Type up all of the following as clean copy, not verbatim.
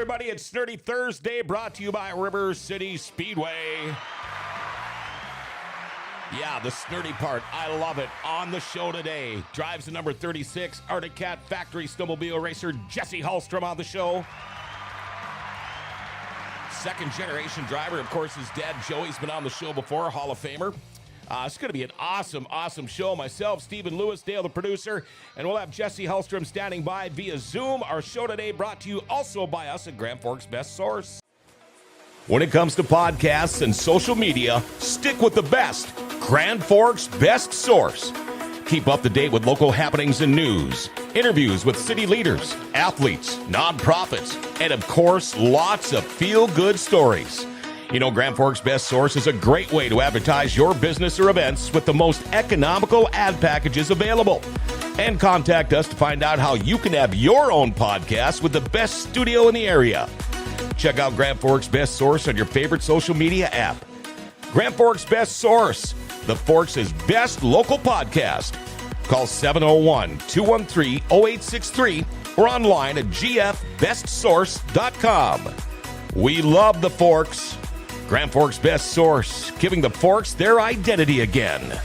everybody. It's Nerdy Thursday, brought to you by River City Speedway. Yeah, the snurdy part. I love it. On the show today, drives the number 36 Arctic Cat Factory snowmobile racer Jesse Hallstrom on the show. Second generation driver, of course, his dad Joey's been on the show before, Hall of Famer. It's going to be an awesome show. Myself, Stephen Lewis, Dale, the producer, and we'll have Jesse Hallstrom standing by via Zoom. Our show today brought to you also by us at Grand Forks Best Source. When it comes to podcasts and social media, stick with the best. Grand Forks Best Source. Keep up to date with local happenings and news, interviews with city leaders, athletes, nonprofits, and of course, lots of feel-good stories. You know, Grand Forks Best Source is a great way to advertise your business or events with the most economical ad packages available. And contact us to find out how you can have your own podcast with the best studio in the area. Check out Grand Forks Best Source on your favorite social media app. Grand Forks Best Source, the Forks' best local podcast. Call 701-213-0863 or online at gfbestsource.com. We love the Forks. Grand Forks Best Source, giving the Forks their identity again.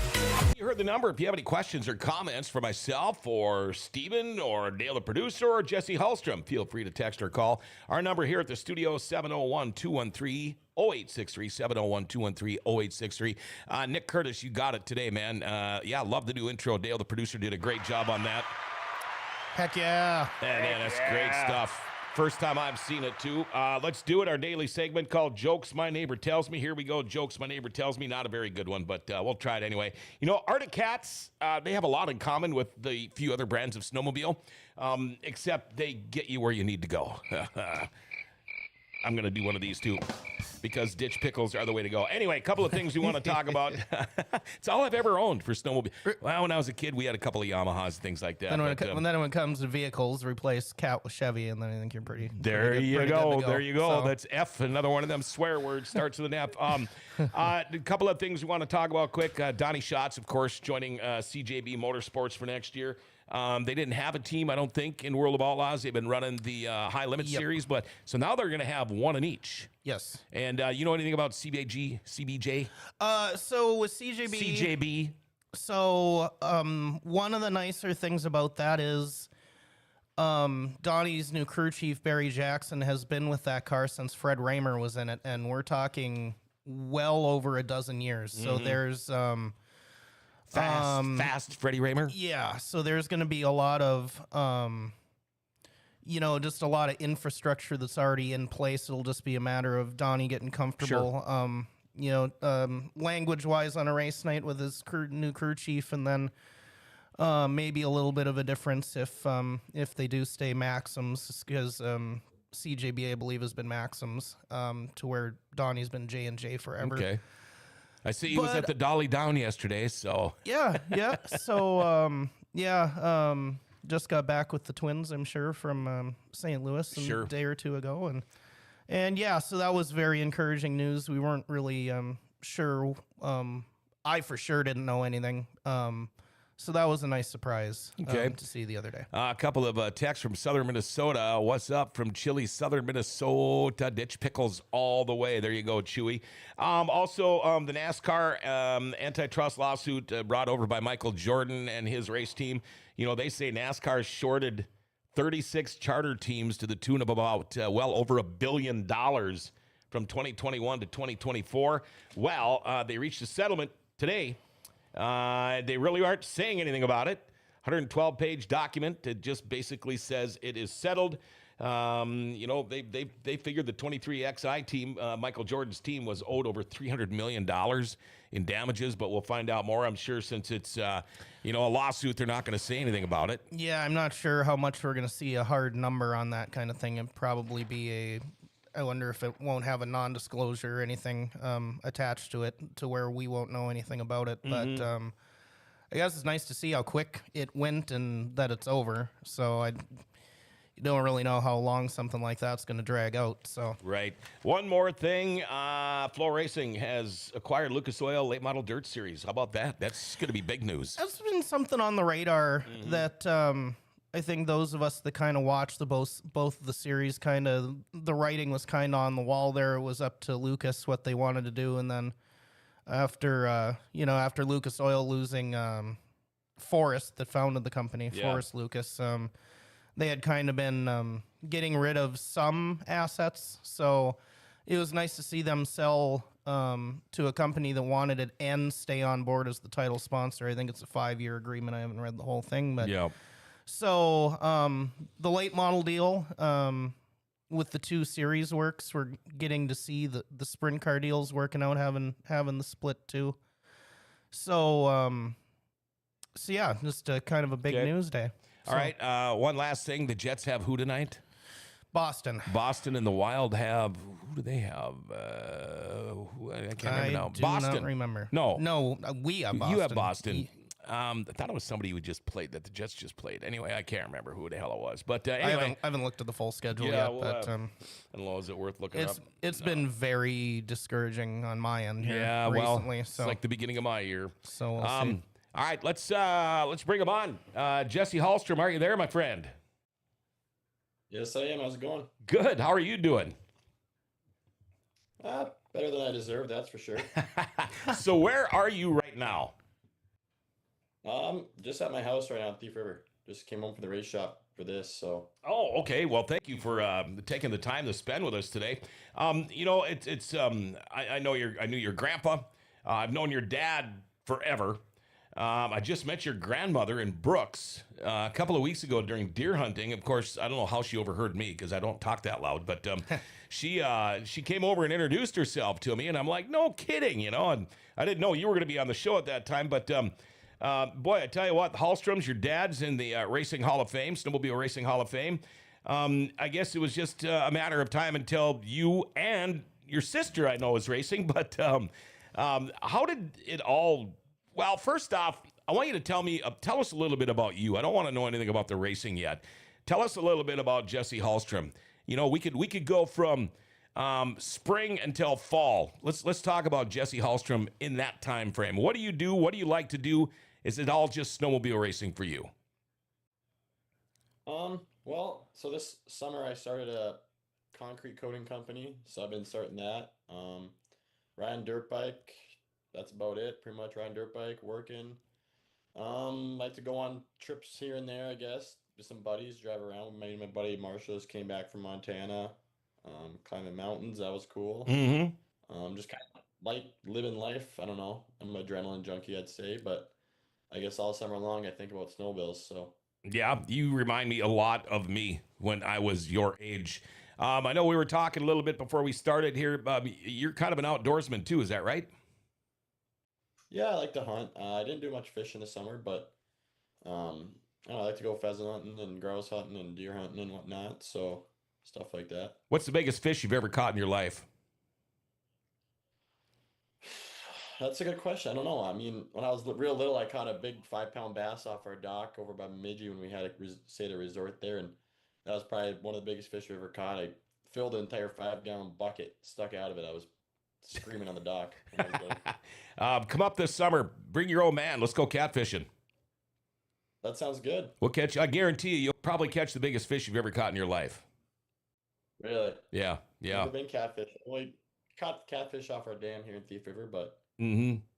You heard the number. If you have any questions or comments for myself or Steven or Dale the producer or Jesse Hallstrom, feel free to text or call. Our number here at the studio is 701-213-0863, 701-213-0863. Nick Curtis, you got it today, man. Yeah, love the new intro. Dale the producer did a great job on that. Heck yeah. Man, that's great stuff. First time I've seen it, too. Let's do it. Our daily segment called Jokes My Neighbor Tells Me. Here we go. Jokes My Neighbor Tells Me. Not a very good one, but we'll try it anyway. You know, Arctic Cats, they have a lot in common with the few other brands of snowmobile, except they get you where you need to go. I'm going to do one of these, too, because ditch pickles are the way to go. Anyway, a couple of things we want to talk about. It's all I've ever owned for snowmobile. Well, when I was a kid, we had a couple of Yamahas and things like that. And when it comes to vehicles, replace Cat with Chevy, and then I think you're pretty There you go. There you go. So. That's F, another one of them swear words, starts with an F. A couple of things we want to talk about quick. Donnie Schatz, of course, joining CJB Motorsports for next year. They didn't have a team, I don't think, in World of Outlaws. They've been running the High Limit Series, but so now they're going to have one in each. Yes. And you know anything about CBJ? So with CJB. So one of the nicer things about that is Donnie's new crew chief, Barry Jackson, has been with that car since Fred Raymer was in it, and we're talking well over a dozen years. So there's... Fast Freddie Raymer? Yeah, so there's going to be a lot of, just a lot of infrastructure that's already in place. It'll just be a matter of Donnie getting comfortable, language-wise on a race night with his new crew chief, and then maybe a little bit of a difference if they do stay Maxims, because CJB, I believe, has been Maxims, to where Donnie's been J&J forever. Okay. I see he was at the Dolly Down yesterday, so. Yeah. So, just got back with the twins, I'm sure, from St. Louis a day or two ago. And yeah, so that was very encouraging news. We weren't really sure. I for sure didn't know anything. So that was a nice surprise to see the other day. A couple of texts from Southern Minnesota. What's up from chilly Southern Minnesota? Ditch pickles all the way. There you go, Chewy. Also, the NASCAR antitrust lawsuit brought over by Michael Jordan and his race team. You know, they say NASCAR shorted 36 charter teams to the tune of about well over $1 billion from 2021 to 2024. Well, they reached a settlement today. They really aren't saying anything about it. 112-page document. It just basically says it is settled. They figured the 23XI team, Michael Jordan's team, was owed over $300 million in damages, but we'll find out more. I'm sure since it's, a lawsuit, they're not going to say anything about it. Yeah, I'm not sure how much we're going to see a hard number on that kind of thing. It'd probably be I wonder if it won't have a non-disclosure or anything attached to it to where we won't know anything about it. But I guess it's nice to see how quick it went and that it's over. So I don't really know how long something like that's going to drag out. So right. One more thing. Flow Racing has acquired Lucas Oil Late Model Dirt Series. How about that? That's going to be big news. That's been something on the radar that I think those of us that kind of watched both of the series, kind of the writing was kind of on the wall there. It was up to Lucas what they wanted to do, and then after after Lucas Oil losing Forrest that founded the company, Forrest Lucas, they had kind of been getting rid of some assets, so it was nice to see them sell to a company that wanted it and stay on board as the title sponsor. I think it's a 5-year agreement. I haven't read the whole thing, but so the late model deal with the 2 series works. We're getting to see the sprint car deals working out, having the split too. So yeah, just kind of a big news day. All right, one last thing. The Jets have who tonight? Boston. Boston and the Wild have, who do they have? I can't remember now. Boston. I do not remember. No, we have Boston. You have Boston. I thought it was somebody who just played, that the Jets just played. Anyway, I can't remember who the hell it was. But anyway. I haven't looked at the full schedule yet. Well, but I don't know, is it worth looking up? It's been very discouraging on my end here recently. Well, it's like the beginning of my year. So we'll see. All right, let's bring him on. Jesse Hallstrom, are you there, my friend? Yes, I am. How's it going? Good. How are you doing? Better than I deserve, that's for sure. So where are you right now? Just at my house right now at Thief River. Just came home from the race shop for this, so. Oh, okay. Well, thank you for taking the time to spend with us today. I know I knew your grandpa. I've known your dad forever. I just met your grandmother in Brooks a couple of weeks ago during deer hunting. Of course, I don't know how she overheard me because I don't talk that loud, but she came over and introduced herself to me, and I'm like, no kidding, and I didn't know you were going to be on the show at that time, but boy, I tell you what, Hallstrom's, your dad's in the Racing Hall of Fame, Snowmobile Racing Hall of Fame. I guess it was just a matter of time until you and your sister, I know, is racing, but how did it all... Well, first off, I want you to tell us a little bit about you. I don't want to know anything about the racing yet. Tell us a little bit about Jesse Hallstrom. We could go from spring until fall. Let's talk about Jesse Hallstrom in that time frame. What do you do? What do you like to do? Is it all just snowmobile racing for you? Well, so this summer I started a concrete coating company, so I've been starting that. Riding dirt bike. That's about it. Pretty much riding dirt bike, working. Like to go on trips here and there, I guess. With some buddies, drive around. My buddy Marshall just came back from Montana. Climbing mountains, that was cool. Mm-hmm. Just kind of like living life. I don't know. I'm an adrenaline junkie, I'd say, but I guess all summer long I think about snowmobiles. So yeah, you remind me a lot of me when I was your age. I know we were talking a little bit before we started here. You're kind of an outdoorsman too, is that right? yeah, I like to hunt. I didn't do much fishing this summer, but I don't know, I like to go pheasant hunting and grouse hunting and deer hunting and whatnot. So stuff like that. What's the biggest fish you've ever caught in your life? That's a good question. I don't know. I mean, when I was real little, I caught a big 5-pound bass off our dock over by Bemidji when we had a stayed at a resort there, and that was probably one of the biggest fish we ever caught. I filled an entire 5-gallon bucket, stuck out of it. I was screaming on the dock. When I was little. Come up this summer. Bring your old man. Let's go catfishing. That sounds good. We'll catch. I guarantee you'll probably catch the biggest fish you've ever caught in your life. Really? Yeah. Never been catfish. Only caught catfish off our dam here in Thief River, but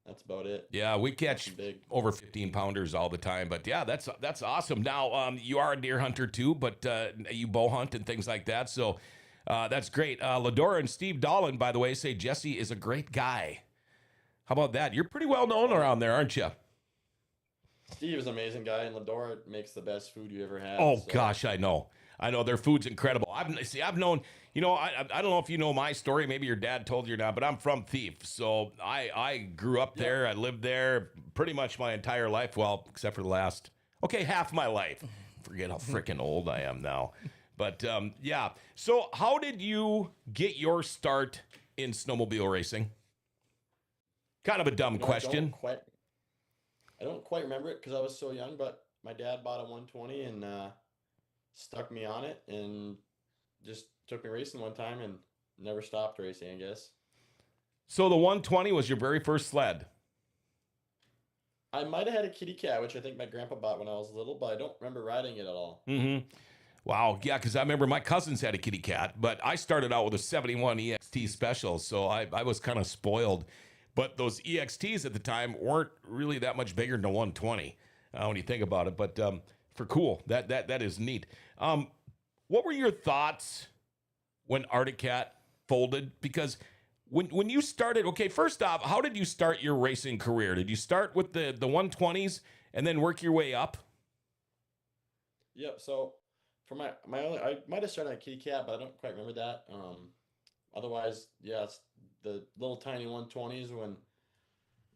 that's about it. Yeah, we catch over 15-pounders all the time. But yeah, that's awesome. Now, you are a deer hunter too, but you bow hunt and things like that. So that's great. Ladora and Steve Dolan, by the way, say Jesse is a great guy. How about that? You're pretty well known around there, aren't you? Steve is an amazing guy, and Ladora makes the best food you ever had. Oh, so. Gosh, I know. Their food's incredible. I've known, I don't know if you know my story. Maybe your dad told you or not, but I'm from Thief. So I grew up there. I lived there pretty much my entire life. Well, except for the last, half my life. Forget how freaking old I am now. But yeah. So how did you get your start in snowmobile racing? Kind of a dumb question. I don't quite remember it because I was so young, but my dad bought a 120 and stuck me on it and just took me racing one time and never stopped racing, I guess. So the 120 was your very first sled? I might have had a kitty cat, which I think my grandpa bought when I was little, but I don't remember riding it at all. Mm-hmm. Wow. Yeah, because I remember my cousins had a kitty cat, but I started out with a 71 EXT special, so I was kind of spoiled. But those EXTs at the time weren't really that much bigger than a 120 when you think about it. But for cool, that is neat. What were your thoughts when Arctic Cat folded? Because when you started, okay, first off, how did you start your racing career? Did you start with the 120s and then work your way up? Yep. So for my only, I might have started on a kitty cat, but I don't quite remember that. Otherwise, yeah, it's the little tiny 120s when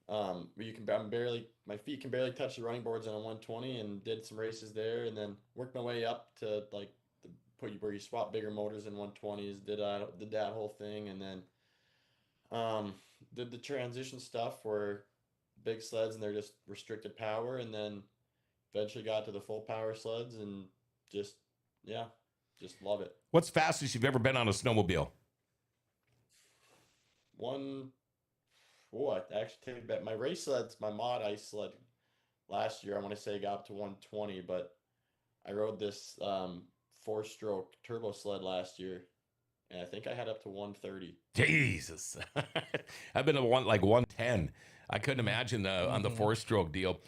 where you can I'm barely my feet can barely touch the running boards on a 120, and did some races there, and then worked my way up to like the put you where you swap bigger motors in 120s. Did that whole thing, and then um did the transition stuff where big sleds and they're just restricted power, and then eventually got to the full power sleds, and just yeah, just love it. What's fastest you've ever been on a snowmobile? One, oh, I actually take it back. My race sleds, my mod ice sled last year, I want to say got up to 120, but I rode this four-stroke turbo sled last year, and I think I had up to 130. Jesus. I've been at 110. I couldn't imagine on the four-stroke deal.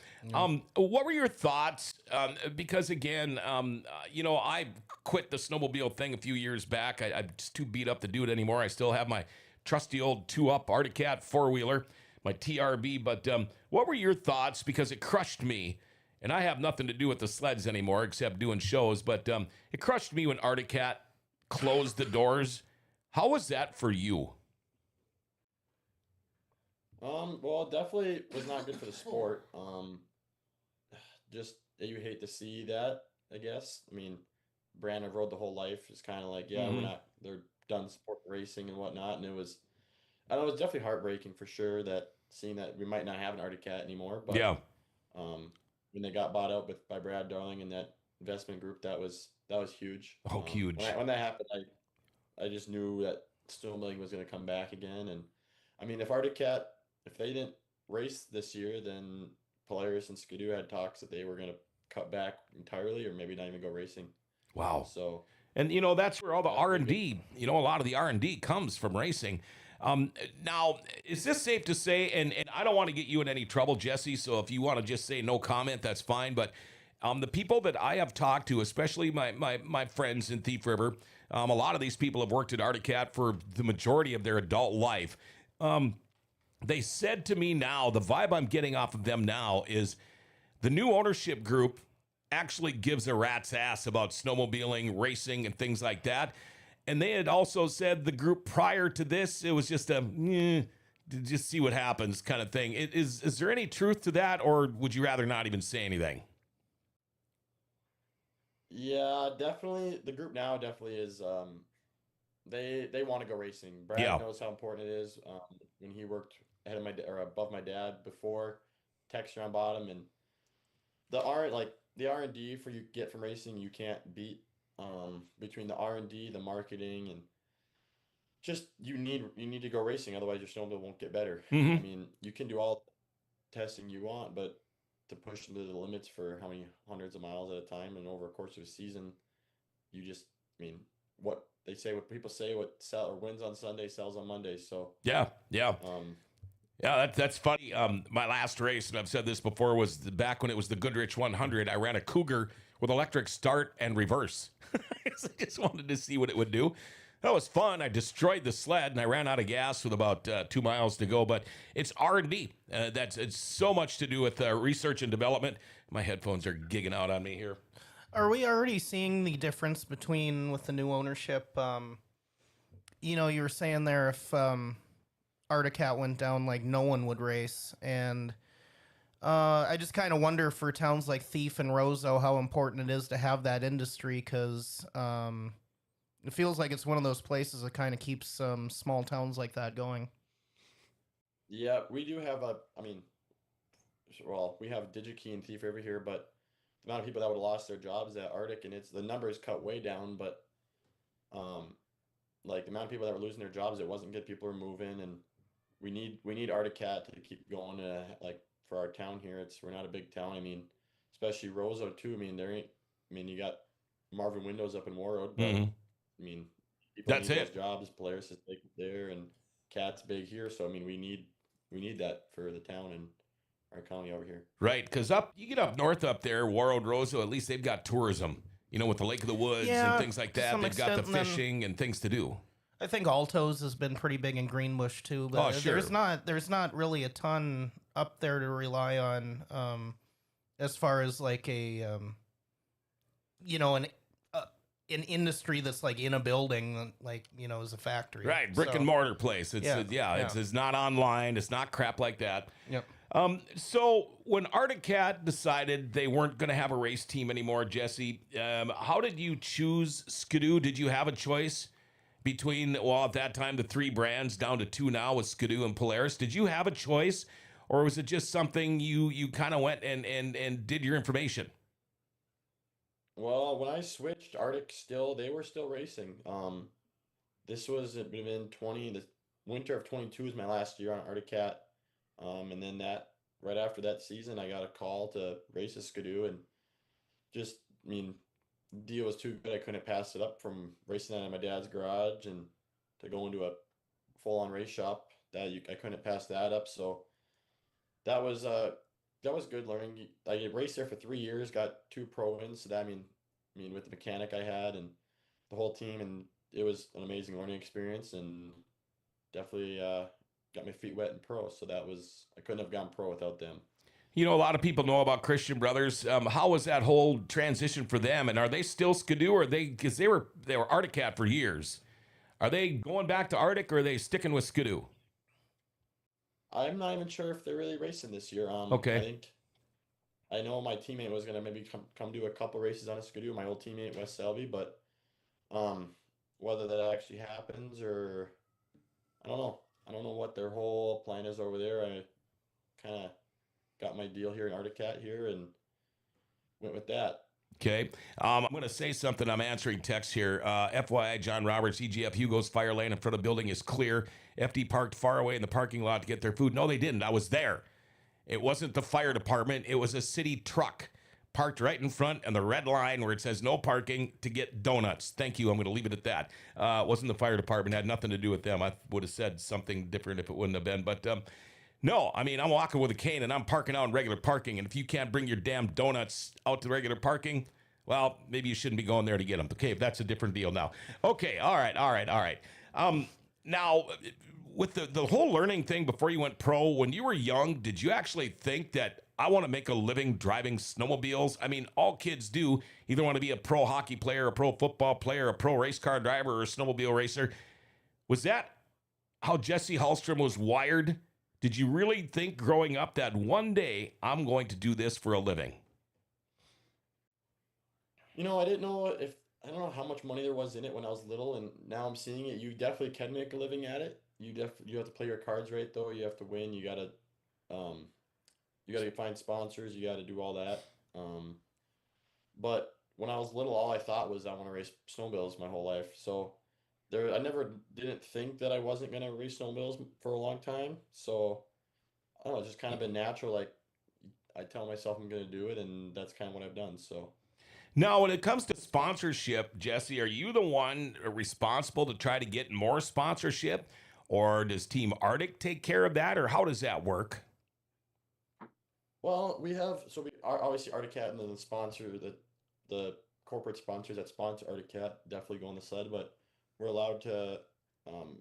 What were your thoughts? Because again, I quit the snowmobile thing a few years back. I'm just too beat up to do it anymore. I still have my trusty old 2-up Arctic Cat four-wheeler, my TRB. But what were your thoughts? Because it crushed me, and I have nothing to do with the sleds anymore except doing shows. But it crushed me when Arctic Cat closed the doors. How was that for you? Well, it definitely was not good for the sport. Just you hate to see that, I guess. I mean, brand I've rode the whole life is kind of like, yeah, they're done sport racing and whatnot, and I don't know, it was definitely heartbreaking for sure that seeing that we might not have an Arctic Cat anymore. But Yeah. when they got bought out by Brad Darling and that investment group, that was huge. Oh, huge. When that happened, I just knew that snowmobiling was going to come back again. And I mean, if Arctic Cat, if they didn't race this year, then Polaris and Skidoo had talks that they were going to cut back entirely, or maybe not even go racing. Wow. So, and that's where all the R&D, a lot of the R&D comes from racing. Now, is this safe to say, and I don't want to get you in any trouble, Jesse, so if you want to just say no comment, that's fine. But the people that I have talked to, especially my friends in Thief River, a lot of these people have worked at Arctic Cat for the majority of their adult life. They said to me now, the vibe I'm getting off of them now is the new ownership group actually gives a rat's ass about snowmobiling, racing, and things like that. And they had also said the group prior to this, it was just just see what happens kind of thing. Is there any truth to that, or would you rather not even say anything? yeah, definitely. The group now definitely is. They want to go racing. Brad Yeah. knows how important it is. When he worked ahead of or above my dad before Textron bought him, and the R&D for you get from racing, you can't beat. Between the R&D, the marketing, and just you need to go racing, otherwise your snowmobile won't get better. I mean, you can do all the testing you want, but to push into the limits for how many hundreds of miles at a time and over a course of a season, you just, I mean, what people say, what wins on Sunday sells on Monday. So Yeah. um, Yeah, that's funny. My last race, and I've said this before, was back when it was the Goodrich 100. I ran a Cougar with electric start and reverse. I just wanted to see what it would do. That was fun. I destroyed the sled, and I ran out of gas with about 2 miles to go. But it's R&D. It's so much to do with research and development. My headphones are gigging out on me here. Are we already seeing the difference between with the new ownership? You were saying there if Arctic Cat went down, like no one would race, and I just kind of wonder for towns like Thief and Roseau how important it is to have that industry, because it feels like it's one of those places that kind of keeps small towns like that going. yeah, we do have we have DigiKey and Thief River here, but the amount of people that would have lost their jobs at Arctic, and the number is cut way down, but like the amount of people that were losing their jobs, it wasn't good. People were moving, and we need Arctic Cat to keep going, like for our town here. We're not a big town. I mean, especially Roseau too. I mean, you got Marvin Windows up in Warroad, but Hmm. I mean, people That's need those it. jobs. Polaris is big there, and Cat's big here. So I mean, we need that for the town and our county over here. Right, because you get up north up there, Warroad, Roseau, at least they've got tourism, with the Lake of the Woods and Yeah, things like to that. some They've got the extent, and then fishing and things to do. I think Altos has been pretty big in Greenbush too, Oh, but sure. there's not really a ton up there to rely on as far as like an industry that's like in a building, like as a factory. Right, brick and mortar place. It's not online. It's not crap like that. Yep. So when Arctic Cat decided they weren't going to have a race team anymore, Jesse, how did you choose Skidoo? Did you have a choice between, at that time, the 3 brands down to 2 now with Skidoo and Polaris? Did you have a choice, or was it just something you kind of went and did your information? Well, when I switched, they were still racing. This was it been the winter of 22 was my last year on Arctic Cat. And then right after that season, I got a call to race a Skidoo, and I mean, the deal was too good. I couldn't pass it up from racing that in my dad's garage and to go into a full-on race shop. I couldn't pass that up. So that was good learning. I raced there for 3 years, got 2 pro wins. So that I mean, with the mechanic I had and the whole team, and it was an amazing learning experience, and definitely got my feet wet in pro. So I couldn't have gone pro without them. A lot of people know about Christian Brothers. How was that whole transition for them? And are they still Skidoo, or because they were Arctic Cat for years? Are they going back to Arctic, or are they sticking with Skidoo? I'm not even sure if they're really racing this year. Okay. I know my teammate was gonna maybe come do a couple races on a Skidoo, my old teammate Wes Selby, but whether that actually happens or I don't know. I don't know what their whole plan is over there. I kind of got my deal here in Arctic Cat here and went with that. Okay. I'm going to say something. I'm answering text here. FYI, John Roberts, EGF Hugo's fire lane in front of the building is clear. FD parked far away in the parking lot to get their food. No, they didn't. I was there. It wasn't the fire department. It was a city truck parked right in front on the red line where it says no parking to get donuts. Thank you. I'm going to leave it at that. It wasn't the fire department. It had nothing to do with them. I would have said something different if it wouldn't have been. But no, I mean, I'm walking with a cane and I'm parking out in regular parking. And if you can't bring your damn donuts out to regular parking, well, maybe you shouldn't be going there to get them. Okay, that's a different deal now. Okay, all right. Now, with the whole learning thing before you went pro, when you were young, did you actually think that I want to make a living driving snowmobiles? I mean, all kids do either want to be a pro hockey player, a pro football player, a pro race car driver, or a snowmobile racer. Was that how Jesse Hallstrom was wired? Did you really think growing up that one day I'm going to do this for a living? I don't know how much money there was in it when I was little, and now I'm seeing it. You definitely can make a living at it. You have to play your cards right though. You have to win. You gotta find sponsors. You gotta do all that. But when I was little, all I thought was I want to race snowmobiles my whole life. So I never didn't think that I wasn't gonna race snowmobiles for a long time. So I don't know, it's just kind of been natural. Like I tell myself I'm gonna do it, and that's kind of what I've done. So. Now, when it comes to sponsorship, Jesse, are you the one responsible to try to get more sponsorship? Or does Team Arctic take care of that? Or how does that work? Well, we are obviously Arctic Cat, and then the corporate sponsors that sponsor Arctic Cat definitely go on the sled, but we're allowed to,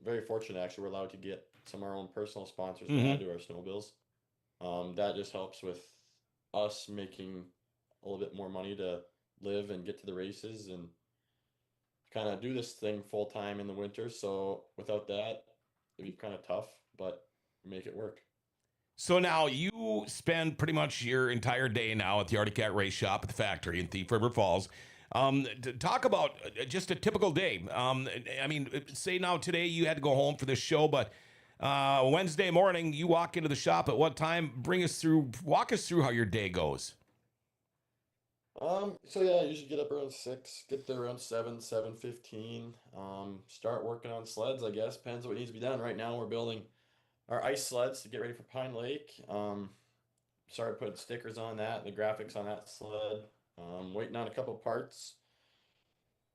very fortunate actually, we're allowed to get some of our own personal sponsors to add to our snowmobiles. That just helps with us making a little bit more money to live and get to the races and kind of do this thing full time in the winter. So without that, it'd be kind of tough, but make it work. So now you spend pretty much your entire day now at the Arctic Cat Race Shop at the factory in Thief River Falls. To talk about just a typical day. I mean, say now today you had to go home for this show, but Wednesday morning you walk into the shop at what time? Walk us through how your day goes. So yeah, I usually get up around 6, get there around 7:15. Start working on sleds, I guess. Depends what needs to be done. Right now we're building our ice sleds to get ready for Pine Lake. started putting stickers on that, the graphics on that sled. Waiting on a couple parts.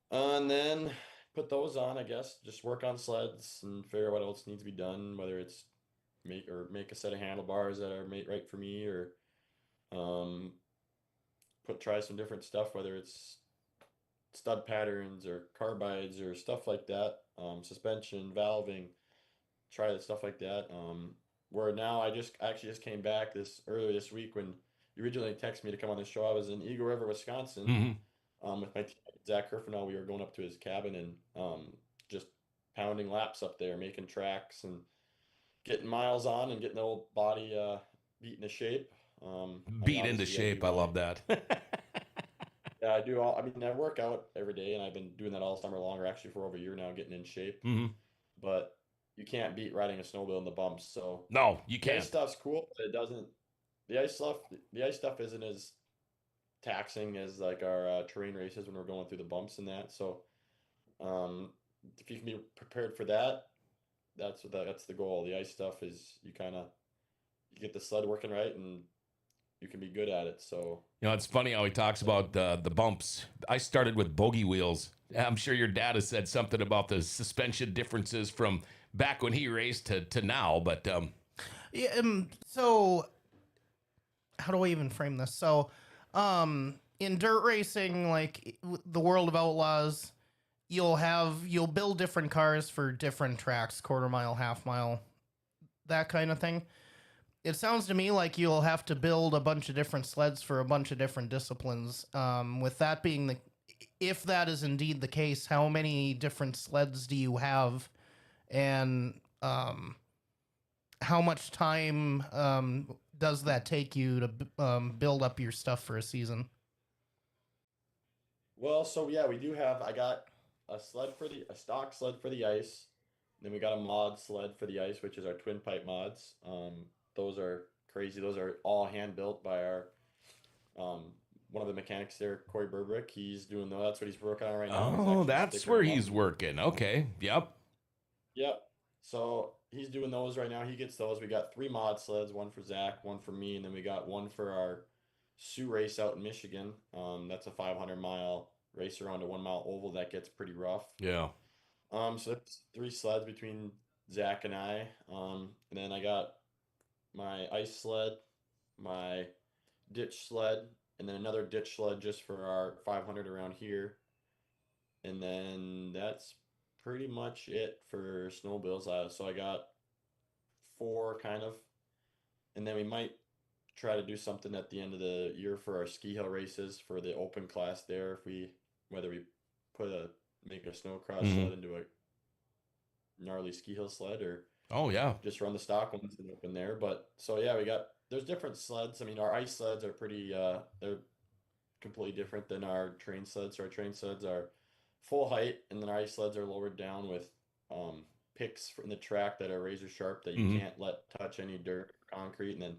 And then put those on, I guess. Just work on sleds and figure out what else needs to be done, whether it's make a set of handlebars that are made right for me, or um, try some different stuff, whether it's stud patterns or carbides or stuff like that. Suspension, valving, try stuff like that. Where now I actually just came back earlier this week when you originally texted me to come on the show. I was in Eagle River, Wisconsin, with my teammate Zach Herfinell. We were going up to his cabin and just pounding laps up there, making tracks and getting miles on and getting the old body beat into shape. Beat into shape. I love that. Yeah, I do I mean, I work out every day, and I've been doing that all summer long, or actually for over a year now, getting in shape. But you can't beat riding a snowmobile in the bumps. So no, you the ice can't. stuff's cool, but it doesn't. The ice stuff isn't as taxing as like our terrain races when we're going through the bumps and that. So, if you can be prepared for that, that's the goal. The ice stuff is you get the sled working right, and you can be good at it. So, It's funny how he talks about the bumps. I started with bogey wheels. I'm sure your dad has said something about the suspension differences from back when he raced to now, but Yeah. So, how do I even frame this? So, in dirt racing, like the World of Outlaws, you'll build different cars for different tracks, quarter mile, half mile, that kind of thing. It sounds to me like you'll have to build a bunch of different sleds for a bunch of different disciplines. With that being if that is indeed the case, how many different sleds do you have, and how much time does that take you to build up your stuff for a season? well, so yeah, we do have. I got a stock sled for the ice. Then we got a mod sled for the ice, which is our twin pipe mods. Those are crazy. Those are all hand built by our one of the mechanics there, Corey Burbrick. He's doing those. That's what he's working on right now. oh, that's where he's working. Okay, yep. Yep. So he's doing those right now. He gets those. We got 3 mod sleds, one for Zach, one for me, and then we got one for our Sioux race out in Michigan. That's a 500-mile race around a 1-mile oval that gets pretty rough. Yeah. So that's 3 sleds between Zach and I. And then I got my ice sled, my ditch sled, and then another ditch sled just for our 500 around here. And then that's pretty much it for snowmobiles. So I got 4 kind of, and then we might try to do something at the end of the year for our ski hill races for the open class there. Whether we make a snowcross sled into a gnarly ski hill sled, or just run the stock ones in open there. But so yeah, there's different sleds. I mean, our ice sleds are pretty they're completely different than our train sleds. So our train sleds are full height, and then our ice sleds are lowered down with picks from the track that are razor sharp that you can't let touch any dirt or concrete. And then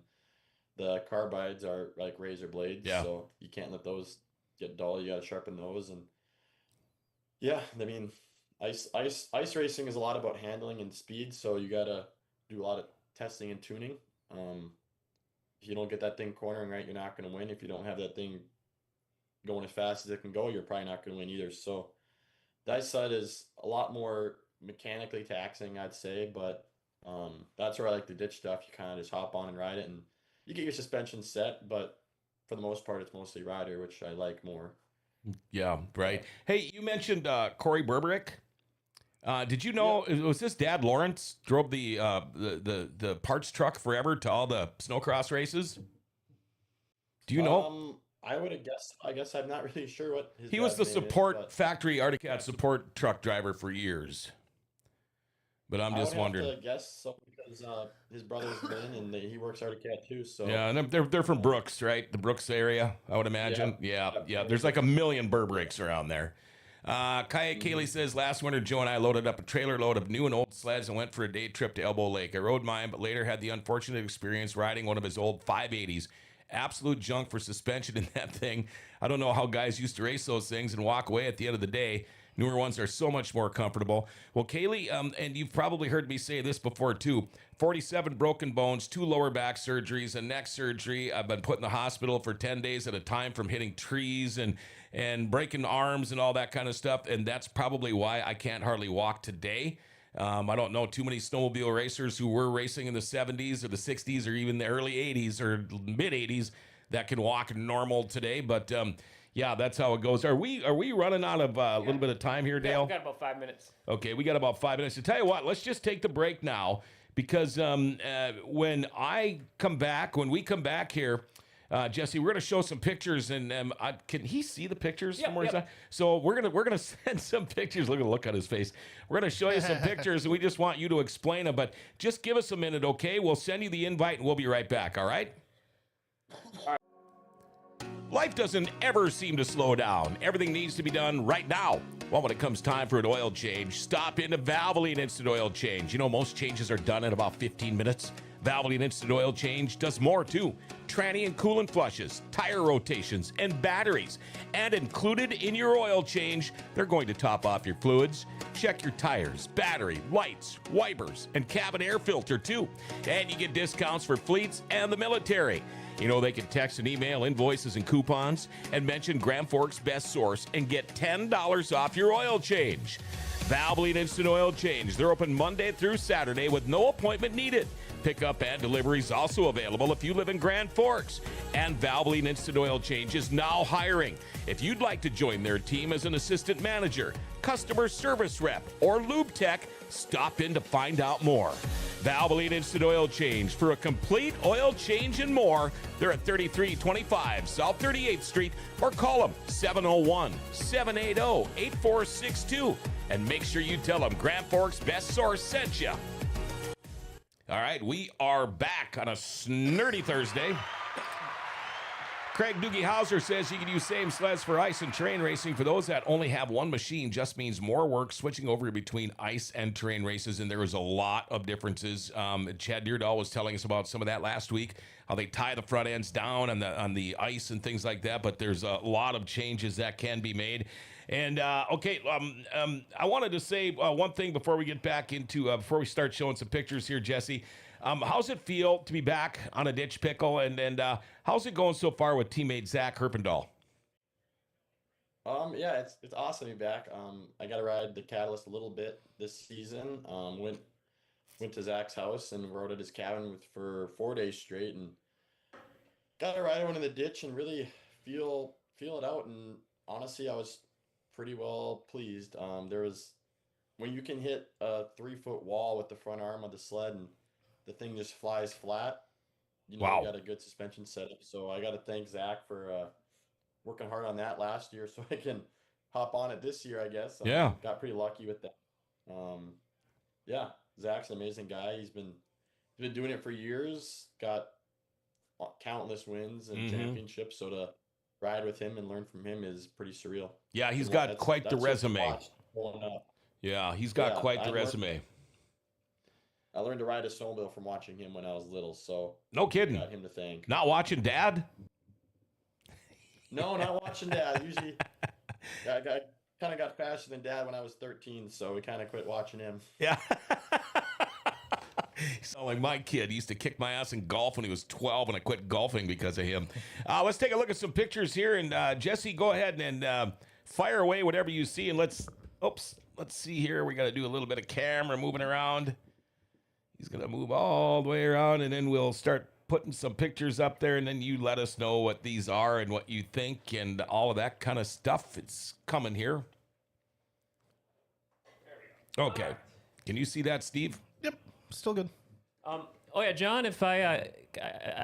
the carbides are like razor blades, so you can't let those get dull. You got to sharpen those. And yeah, I mean, ice racing is a lot about handling and speed, so you got to do a lot of testing and tuning. If you don't get that thing cornering right, you're not going to win. If you don't have that thing going as fast as it can go, you're probably not going to win either. So the ice sled is a lot more mechanically taxing, I'd say, but that's where I like the ditch stuff. You kind of just hop on and ride it, and you get your suspension set, but for the most part, it's mostly rider, which I like more. Yeah, right. Hey, you mentioned Corey Burbrick. Did you know it was his dad Lawrence drove the parts truck forever to all the snowcross races? Do you know? I would have guessed. I guess I'm not really sure what He was the factory Arctic Cat support truck driver for years. But I'm just wondering. I would have to guess so because his brother's Lynn, and he works Arctic Cat too. So yeah, and they're from Brooks, right? The Brooks area, I would imagine. Yeah. There's like a million Burbricks around there. Kaylee says, last winter, Joe and I loaded up a trailer load of new and old sleds and went for a day trip to Elbow Lake. I rode mine, but later had the unfortunate experience riding one of his old 580s. Absolute junk for suspension in that thing. I don't know how guys used to race those things and walk away at the end of the day. Newer ones are so much more comfortable. Well, Kaylee, and you've probably heard me say this before too, 47 broken bones, 2 lower back surgeries, a neck surgery. I've been put in the hospital for 10 days at a time from hitting trees and breaking arms and all that kind of stuff. And that's probably why I can't hardly walk today. I don't know too many snowmobile racers who were racing in the 70s or the 60s or even the early 80s or mid 80s that can walk normal today. But yeah, that's how it goes. Are we running out of a little bit of time here, Dale? Yeah, we've got about 5 minutes. Okay, we got about 5 minutes. To tell you what, let's just take the break now because when we come back here, Jesse, we're going to show some pictures, and can he see the pictures from where he's at? So we're gonna send some pictures. Look at his face. We're going to show you some pictures, and we just want you to explain them. But just give us a minute, okay? We'll send you the invite, and we'll be right back. All right? Life doesn't ever seem to slow down. Everything needs to be done right now. Well, when it comes time for an oil change, stop into Valvoline Instant Oil Change. You know, most changes are done in about 15 minutes. Valvoline Instant Oil Change does more too. Tranny and coolant flushes, tire rotations, and batteries. And included in your oil change, they're going to top off your fluids. Check your tires, battery, lights, wipers, and cabin air filter too. And you get discounts for fleets and the military. You know, they can text and email invoices and coupons and mention Grand Forks Best Source and get $10 off your oil change. Valvoline Instant Oil Change. They're open Monday through Saturday with no appointment needed. Pickup and delivery is also available if you live in Grand Forks. And Valvoline Instant Oil Change is now hiring. If you'd like to join their team as an assistant manager, customer service rep, or lube tech, stop in to find out more. Valvoline Instant Oil Change for a complete oil change and more. They're at 3325 South 38th Street or call them 701-780-8462 and make sure you tell them Grand Forks Best Source sent you. All right, we are back on a snurdy Thursday. Craig Doogie Hauser says you can use same sleds for ice and terrain racing. For those that only have one machine, just means more work switching over between ice and terrain races, and there is a lot of differences. Chad Deerdahl was telling us about some of that last week, how they tie the front ends down on the ice and things like that, but there's a lot of changes that can be made. And, I wanted to say one thing before we get back into, before we start showing some pictures here, Jesse. How's it feel to be back on a ditch pickle, and how's it going so far with teammate Zach Herpendahl? Yeah, it's awesome to be back. I got to ride the Catalyst a little bit this season. Went to Zach's house and rode at his cabin for 4 days straight, and got to ride one in the ditch and really feel it out. And honestly, I was pretty well pleased. There was when you can hit a 3-foot wall with the front arm of the sled and the thing just flies flat. You know, you got a good suspension setup. So I got to thank Zach for working hard on that last year so I can hop on it this year, I guess. Got pretty lucky with that. Yeah, Zach's an amazing guy. He's been doing it for years, got countless wins and championships. So to ride with him and learn from him is pretty surreal. Yeah, he's got quite the resume. Yeah, he's got quite the resume. I learned to ride a snowmobile from watching him when I was little, so no kidding. Got him to thank. Not watching Dad? No, not watching Dad. Usually, I kind of got faster than Dad when I was 13, so we kind of quit watching him. Yeah. So like my kid, he used to kick my ass in golf when he was 12, and I quit golfing because of him. Let's take a look at some pictures here, and Jesse, go ahead and fire away whatever you see, and let's see here. We got to do a little bit of camera moving around. He's going to move all the way around, and then we'll start putting some pictures up there, and then you let us know what these are and what you think and all of that kind of stuff. It's coming here. Okay. Can you see that, Steve? Yep, still good. Oh, yeah, John, if I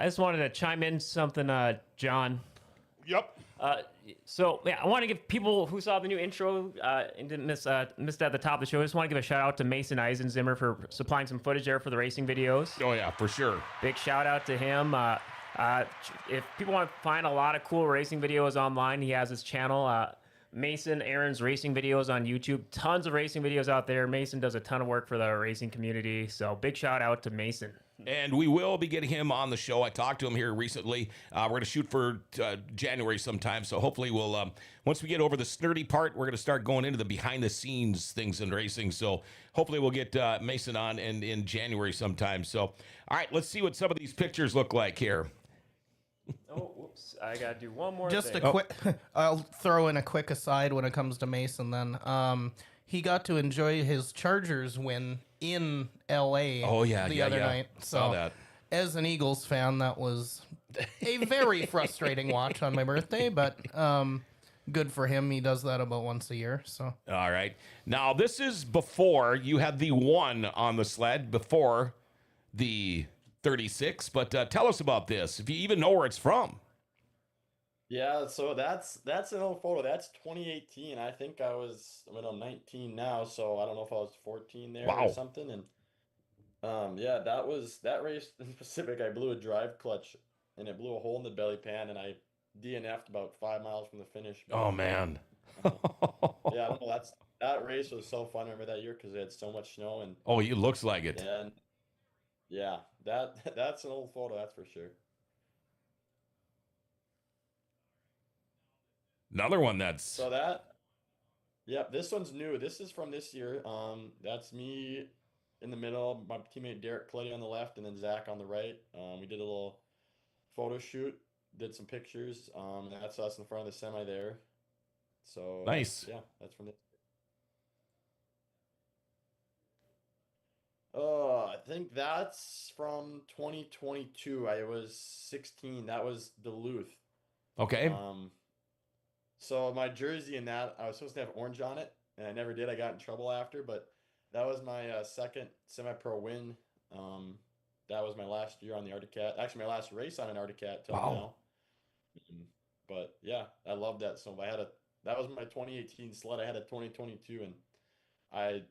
just wanted to chime in something, John. Yep. So, yeah, I want to give people who saw the new intro and didn't miss it at the top of the show, I just want to give a shout out to Mason Eisenzimmer for supplying some footage there for the racing videos. Oh, yeah, for sure. Big shout out to him. If people want to find a lot of cool racing videos online, he has his channel, Mason Aaron's Racing Videos on YouTube. Tons of racing videos out there. Mason does a ton of work for the racing community, so big shout out to Mason. And we will be getting him on the show. I talked to him here recently. We're going to shoot for January sometime. So hopefully we'll, once we get over the snurdy part, we're going to start going into the behind the scenes things in racing. So hopefully we'll get Mason on in January sometime. So, all right, let's see what some of these pictures look like here. Oh, whoops. I got to do one more Just thing. a quick, I'll throw in a quick aside when it comes to Mason then. He got to enjoy his Chargers win in LA the other night. Saw that. As an Eagles fan, that was a very frustrating watch on my birthday, but good for him. He does that about once a year. So All right. Now, this is before you had the 1 on the sled, before the 36. But tell us about this, if you even know where it's from. Yeah, so that's an old photo. That's 2018. I think I'm 19 now, so I don't know if I was 14 there Wow. or something. And yeah, that race in Pacific. I blew a drive clutch, and it blew a hole in the belly pan, and I DNF'd about 5 miles from the finish. Oh, man. Yeah, I don't know. That race was so fun. I remember that year because it had so much snow and Oh, it looks like it. yeah, that's an old photo. That's for sure. Another one that's... So yep, this one's new. This is from this year. That's me in the middle, my teammate Derek Clutty on the left, and then Zach on the right. We did a little photo shoot, did some pictures. That's us in front of the semi there. So Nice. Yeah, that's from this. I think that's from 2022. I was 16. That was Duluth. Okay. So my jersey in that, I was supposed to have orange on it, and I never did. I got in trouble after, but that was my second semi-pro win. That was my last year on the Arctic Cat. Actually, my last race on an Arctic Cat till now. But yeah, I love that. So that was my 2018 sled. I had a 2022, and I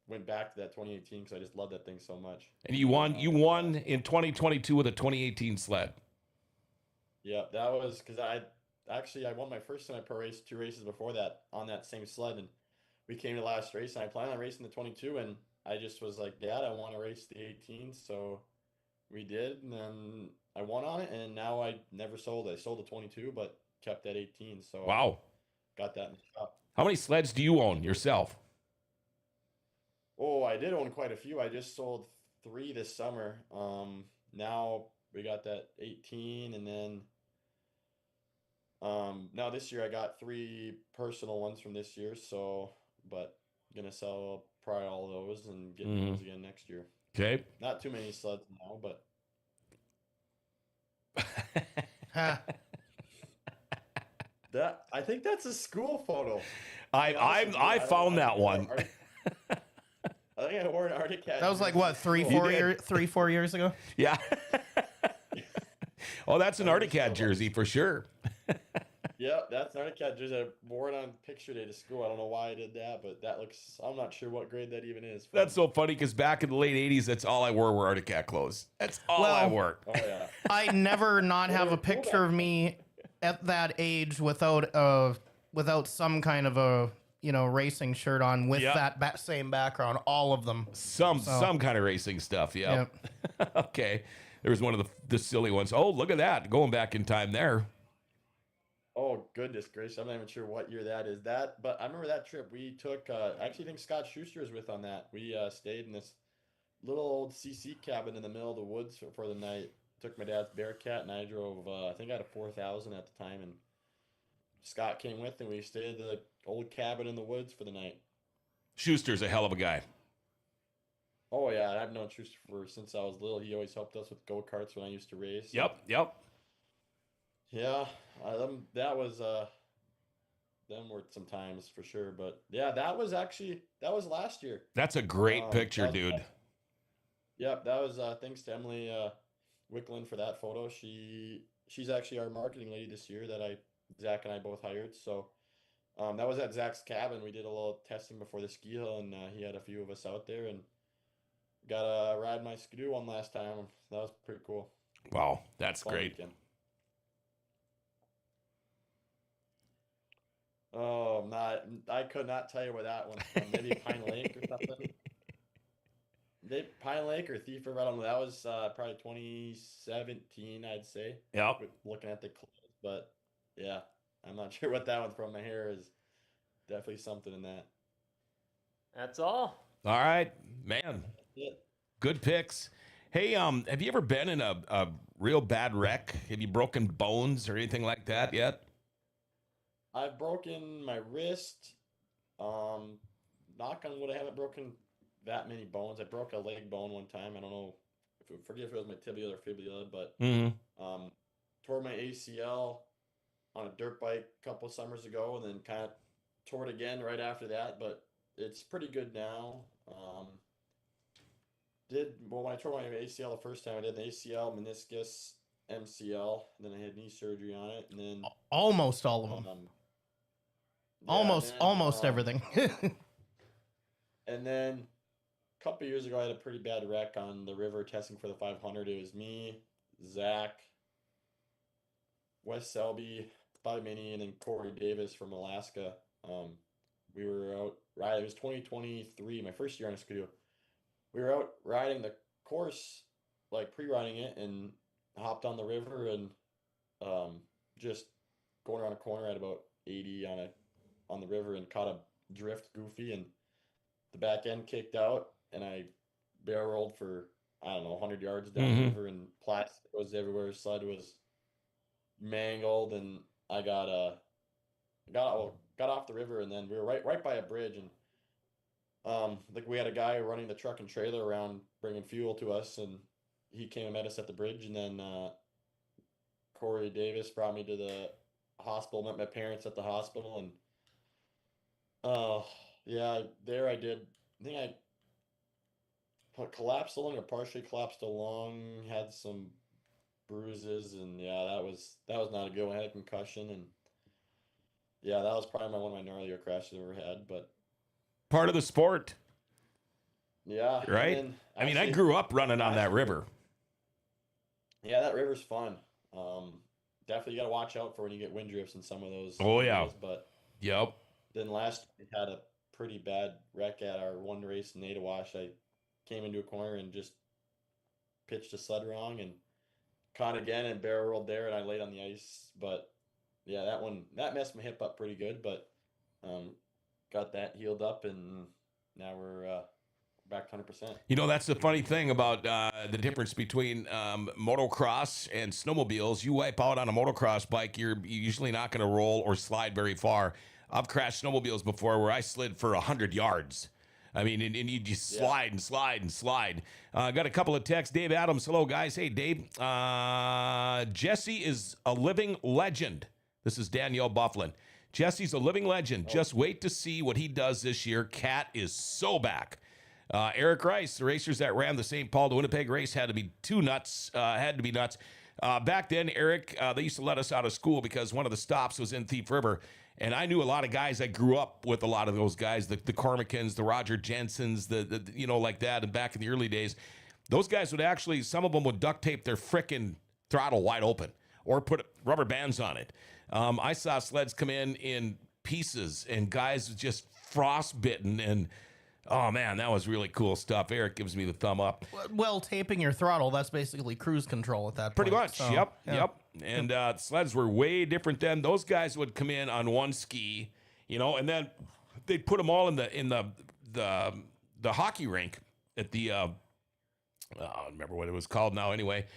went back to that 2018 because I just love that thing so much. And you won in 2022 with a 2018 sled. Yeah, that was because I won my first semi-pro race 2 races before that on that same sled, and we came to the last race, and I planned on racing the 22, and I just was like, Dad, I want to race the 18, so we did, and then I won on it, and now I never sold it. I sold the 22, but kept that 18, so Wow. got that in the shop. How many sleds do you own yourself? Oh, I did own quite a few. I just sold 3 this summer. Now we got that 18, and then now this year I got 3 personal ones from this year, but gonna sell probably all those and get those again next year. Okay. Not too many sleds now, but I think that's a school photo. I found that one. I think I wore an Arctic Cat. that was like what, 4 years ago? Yeah. Oh, that's an Arctic Cat jersey for sure. Yeah, that's an Arctic Cat jersey. I wore it on picture day to school. I don't know why I did that, but I'm not sure what grade that even is. That's so funny because back in the late 80s, that's all I wore were Arctic Cat clothes. That's all I wore. Oh, yeah. I never not have a picture of me at that age without some kind of a racing shirt on with that same background. All of them. Some kind of racing stuff. Yeah. Yep. Okay. There was one of the silly ones. Oh, look at that. Going back in time there. Oh, goodness gracious. I'm not even sure what year that is. But I remember that trip we took. I actually think Scott Schuster was with on that. We stayed in this little old CC cabin in the middle of the woods for the night. Took my dad's Bearcat, and I drove, I think I had a 4000 at the time, and Scott came with, and we stayed at the old cabin in the woods for the night. Schuster's a hell of a guy. Oh, yeah. I've known Schuster since I was little. He always helped us with go-karts when I used to race. Yep. Yeah, that was them were some times for sure, but yeah, that was last year. That's a great picture, dude. Yep, that was thanks to Emily Wicklund for that photo. She's actually our marketing lady this year that Zach and I both hired. So that was at Zach's cabin. We did a little testing before the ski hill, and he had a few of us out there and got to ride my skidoo one last time. That was pretty cool. Wow, that's Fun great. Weekend. Oh, I could not tell you where that one's from. Maybe Pine Lake or something. Pine Lake or Thief River, I don't know. That was probably 2017, I'd say. Yep. Looking at the clips, but yeah, I'm not sure what that one's from. My hair is definitely something in that. That's all. All right, man. Yeah. Good picks. Hey, have you ever been in a real bad wreck? Have you broken bones or anything like that yet? I've broken my wrist. Knock on wood, I haven't broken that many bones. I broke a leg bone one time. I don't know forget if it was my tibia or fibula, but tore my ACL on a dirt bike a couple summers ago, and then kind of tore it again right after that. But it's pretty good now. When I tore my ACL the first time, I did an ACL, meniscus, MCL, and then I had knee surgery on it, and then Almost all of them. Almost everything. And then a couple years ago, I had a pretty bad wreck on the river testing for the 500. It was me, Zach, Wes Selby, Bobby Minnie, and then Corey Davis from Alaska. We were out riding. It was 2023, my first year on a Skidoo. We were out riding the course, like pre-riding it, and hopped on the river and just going around a corner at about 80 on the river and caught a drift goofy, and the back end kicked out, and I barrel rolled for, I don't know, 100 yards down the river, and plastic was everywhere. Sled was mangled, and I got off the river, and then we were right by a bridge, and like we had a guy running the truck and trailer around bringing fuel to us, and he came and met us at the bridge, and then Corey Davis brought me to the hospital, met my parents at the hospital, and yeah, there I did. I think I collapsed a lung, or partially collapsed a lung, had some bruises, and yeah, that was not a good one. I had a concussion, and yeah, that was probably one of my gnarlier crashes I've ever had. But Part of the sport, yeah, right? and then I mean, I actually, grew up running on that river. yeah, that river's fun. Definitely you got to watch out for when you get wind drifts in some of those. Oh, yeah. areas, but Yep. then last we had a pretty bad wreck at our one race in Nadawash. I came into a corner and just pitched a sled wrong and caught again and barrel rolled there, and I laid on the ice. But yeah, that messed my hip up pretty good, but got that healed up, and now we're back to 100%. You know, that's the funny thing about the difference between motocross and snowmobiles. You wipe out on a motocross bike, you're usually not going to roll or slide very far. I've crashed snowmobiles before where I slid for 100 yards. I mean, and you just slide and slide and slide. Got a couple of texts. Dave Adams, hello, guys. Hey, Dave. Jesse is a living legend. This is Danielle Bufflin. Jesse's a living legend. Just wait to see what he does this year. Cat is so back. Eric Rice, the racers that ran the St. Paul to Winnipeg race had to be nuts. Back then, Eric, they used to let us out of school because one of the stops was in Thief River. And I knew a lot of guys. I grew up with a lot of those guys, the Cormacans, the Roger Jensens, the like that. And back in the early days, those guys would actually, some of them would duct tape their frickin' throttle wide open or put rubber bands on it. I saw sleds come in pieces and guys just frostbitten, and oh man, that was really cool stuff. Eric gives me the thumb up. Well, taping your throttle, that's basically cruise control at that point. Pretty much, so, yep. yeah. And sleds were way different then. Those guys would come in on one ski, and then they'd put them all in the hockey rink at the I don't remember what it was called now. Anyway,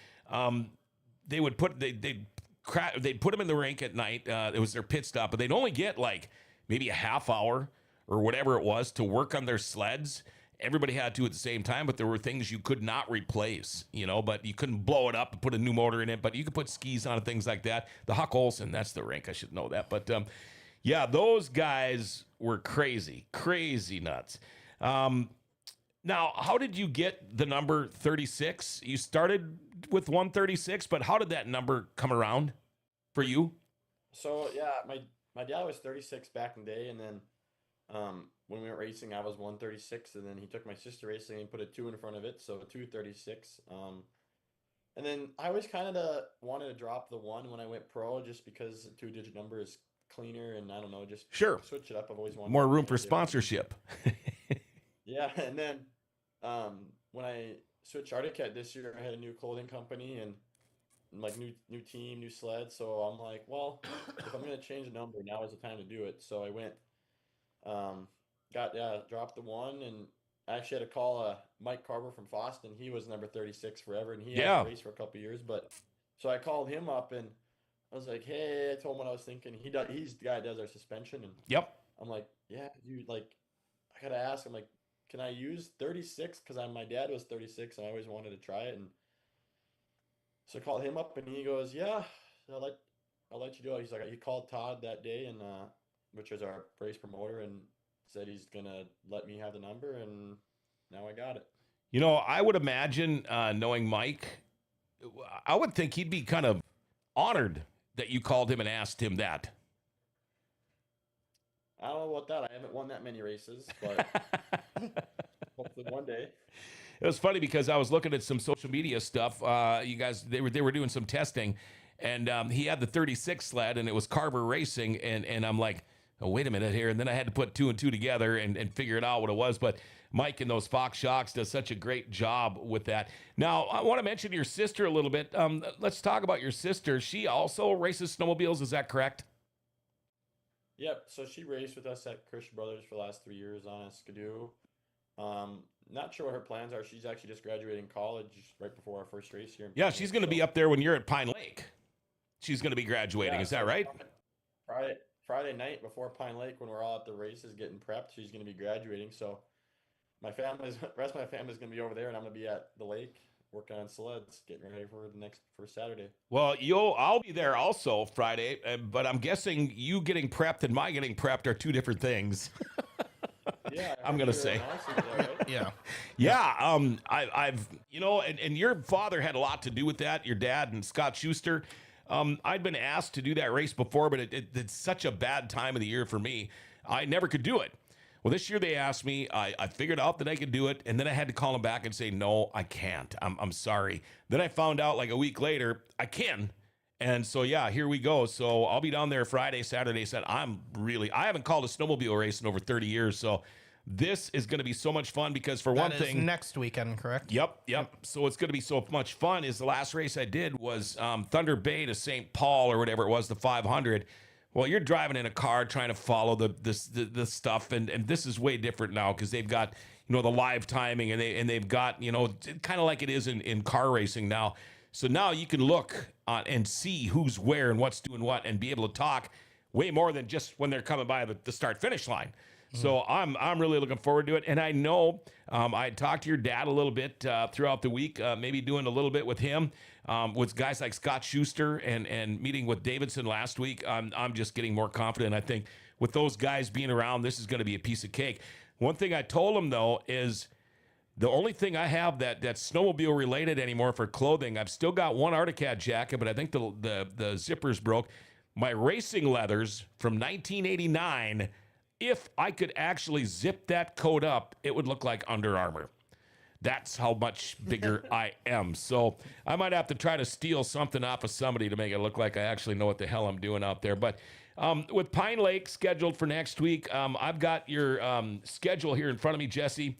they'd put them in the rink at night. It was their pit stop, but they'd only get like maybe a half hour or whatever it was to work on their sleds. Everybody had to at the same time, but there were things you could not replace, but you couldn't blow it up and put a new motor in it, but you could put skis on it, things like that. The Huck Olson, that's the rink. I should know that. But yeah, those guys were crazy nuts. Now, how did you get the number 36? You started with 136, but how did that number come around for you? So yeah, my dad was 36 back in the day, and then when we went racing, I was 136, and then he took my sister racing and put a 2 in front of it, so 236. And then I always kind of wanted to drop the 1 when I went pro, just because a 2-digit number is cleaner, and I don't know, just Sure. switch it up. I've always wanted More room to for do it. sponsorship. Yeah, and then when I switched Arctic this year, I had a new clothing company and like new team, new sled. So I'm like, well, if I'm gonna change the number, now is the time to do it. So I went, um, dropped the one, and I actually had to call Mike Carver from Boston. He was number 36 forever, and he hasn't Yeah. raced for a couple years. But so I called him up and I was like, hey, I told him what I was thinking. He's the guy that does our suspension, and Yep. I'm like, yeah, dude, like, I gotta ask. I'm like, can I use 36? Because my dad was 36, and I always wanted to try it. And so I called him up, and he goes, yeah, I'll let you do it. He's like, he called Todd that day, and which is our race promoter, and said he's gonna let me have the number, and now I got it. You know, I would imagine, knowing Mike, I would think he'd be kind of honored that you called him and asked him that. I don't know about that. I haven't won that many races, but hopefully one day. It was funny because I was looking at some social media stuff. You guys, they were doing some testing, and he had the 36 sled, and it was Carver Racing, and I'm like, oh, wait a minute here, and then I had to put 2 and 2 together and figure it out what it was. But Mike and those Fox Shocks does such a great job with that. Now, I want to mention your sister a little bit. Let's talk about your sister. She also races snowmobiles. Is that correct? Yep. So she raced with us at Christian Brothers for the last 3 years on a Skidoo. Not sure what her plans are. She's actually just graduating college right before our first race here. Yeah, she's going to be up there when you're at Pine Lake. She's going to be graduating. Yeah, Is that so right? Friday night before Pine Lake, when we're all at the races getting prepped, she's going to be graduating. So the rest of my family's going to be over there, and I'm going to be at the lake working on sleds, getting ready for Saturday. Well, I'll be there also Friday, but I'm guessing you getting prepped and my getting prepped are two different things. Yeah, I'm gonna say. Right? Yeah. Yeah, I've and your father had a lot to do with that. Your dad and Scott Schuster. I'd been asked to do that race before, but it's such a bad time of the year for me. I never could do it. Well, this year they asked me. I figured out that I could do it, and then I had to call them back and say, no, I can't. I'm sorry. Then I found out like a week later I can. And so, yeah, here we go. So I'll be down there Friday, Saturday. I haven't called a snowmobile race in over 30 years. So this is going to be so much fun because for one thing, next weekend, correct? Yep. So it's going to be so much fun. Is the last race I did was Thunder Bay to St. Paul or whatever it was, the 500. Well, you're driving in a car trying to follow the stuff, and this is way different now because they've got the live timing and they've got kind of like it is in car racing now. So now you can look and see who's where and what's doing what, and be able to talk way more than just when they're coming by the start finish line. So I'm really looking forward to it. And I know I talked to your dad a little bit throughout the week, maybe doing a little bit with him, with guys like Scott Schuster and meeting with Davidson last week. I'm just getting more confident. I think with those guys being around, this is going to be a piece of cake. One thing I told him, though, is the only thing I have that's snowmobile related anymore for clothing, I've still got one Arctic jacket, but I think the zippers broke. My racing leathers from 1989, if I could actually zip that coat up, it would look like Under Armour. That's how much bigger I am. So I might have to try to steal something off of somebody to make it look like I actually know what the hell I'm doing out there. But with Pine Lake scheduled for next week, I've got your schedule here in front of me, Jesse.